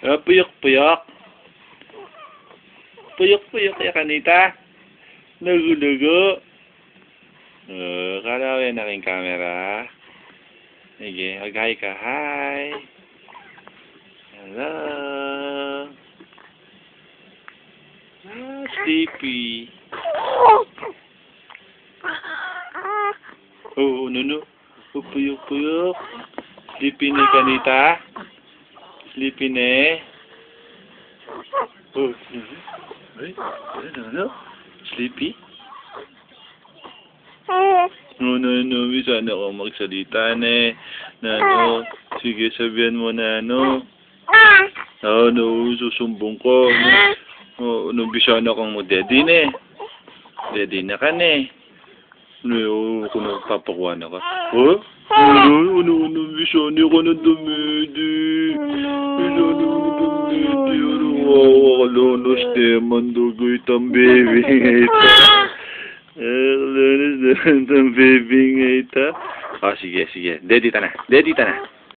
Ah, puyok-puyok. Puyok-puyok ya kanita. Lugo-lugo. Kala ko yan aking camera. Sige, mag-hi ka. Hi. Hello. Ah, sleepy. Oh, no. Oh, puyok-puyok. Sleepy ni kanita. Sleepy ni. Oh, ay, ano? Sleepy? No, sana ako magsalita na ano, sige sabihan mo na ano. Susumbong ko. Bisa na kang daddy na. Daddy na ka na. Kung nagpapakuha na ka. Oh? Bisa na ka na dumidi. Bisa na ka na dumidi. Kalonos naman dugoy tang baby nga ito. Kalonos naman tang baby nga ito. Sige. Daddy ta na.